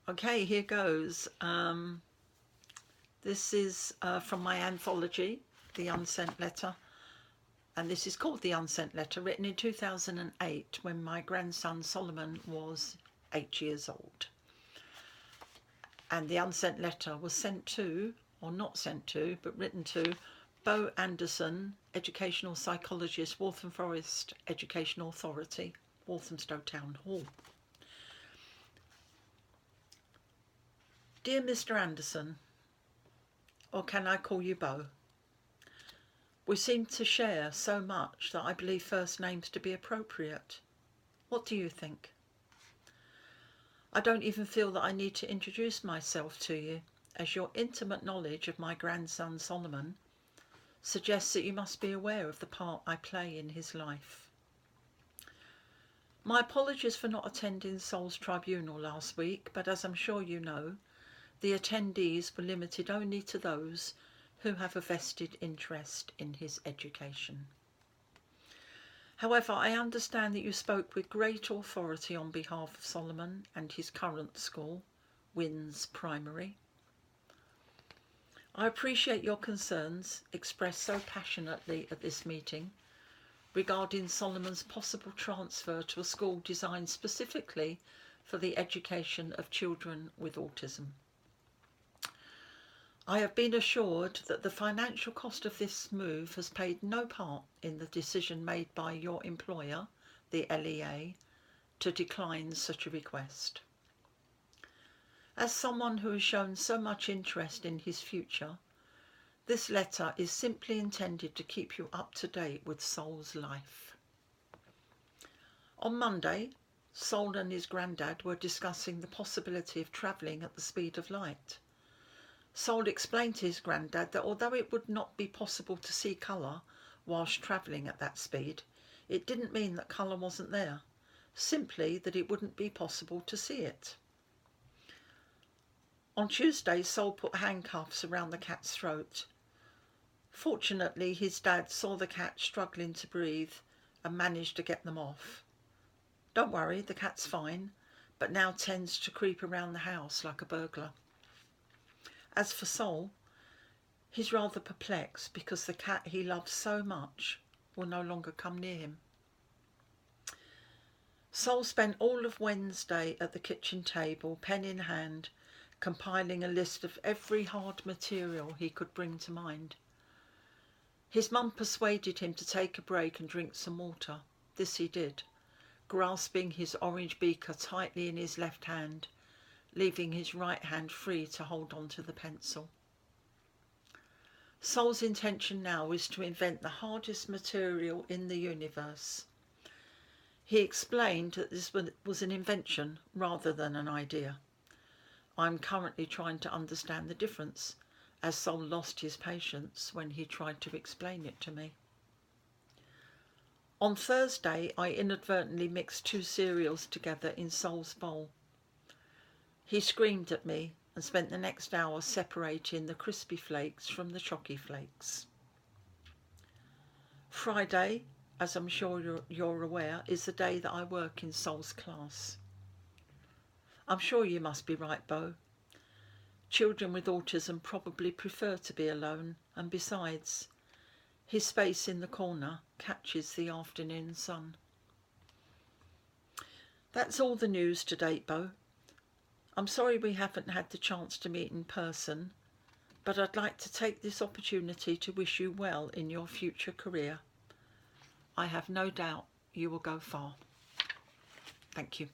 Okay, here goes. This is from my anthology, The Unsent Letter. And this is called The Unsent Letter, written in 2008 when my grandson Solomon was 8 years old. And the unsent letter was sent to, or not sent to, but written to Bo Anderson, Educational Psychologist, Waltham Forest Educational Authority, Walthamstow Town Hall. Dear Mr. Anderson, or can I call you Bo? We seem to share so much that I believe first names to be appropriate. What do you think? I don't even feel that I need to introduce myself to you, as your intimate knowledge of my grandson Solomon suggests that you must be aware of the part I play in his life. My apologies for not attending Sol's tribunal last week, but as I'm sure you know, the attendees were limited only to those who have a vested interest in his education. However, I understand that you spoke with great authority on behalf of Solomon and his current school, Winns Primary. I appreciate your concerns expressed so passionately at this meeting regarding Solomon's possible transfer to a school designed specifically for the education of children with autism. I have been assured that the financial cost of this move has played no part in the decision made by your employer, the LEA, to decline such a request. As someone who has shown so much interest in his future, this letter is simply intended to keep you up to date with Sol's life. On Monday, Sol and his granddad were discussing the possibility of travelling at the speed of light. Sol explained to his granddad that although it would not be possible to see colour whilst travelling at that speed, it didn't mean that colour wasn't there, simply that it wouldn't be possible to see it. On Tuesday, Sol put handcuffs around the cat's throat. Fortunately, his dad saw the cat struggling to breathe and managed to get them off. Don't worry, the cat's fine, but now tends to creep around the house like a burglar. As for Sol, he's rather perplexed because the cat he loves so much will no longer come near him. Sol spent all of Wednesday at the kitchen table, pen in hand, compiling a list of every hard material he could bring to mind. His mum persuaded him to take a break and drink some water. This he did, grasping his orange beaker tightly in his left hand, leaving his right hand free to hold on to the pencil. Sol's intention now is to invent the hardest material in the universe. He explained that this was an invention rather than an idea. I'm currently trying to understand the difference, as Sol lost his patience when he tried to explain it to me. On Thursday, I inadvertently mixed two cereals together in Sol's bowl. He screamed at me and spent the next hour separating the crispy flakes from the chalky flakes. Friday, as I'm sure you're aware, is the day that I work in Sol's class. I'm sure you must be right, Bo. Children with autism probably prefer to be alone, and besides, his space in the corner catches the afternoon sun. That's all the news to date, Bo. I'm sorry we haven't had the chance to meet in person, but I'd like to take this opportunity to wish you well in your future career. I have no doubt you will go far. Thank you.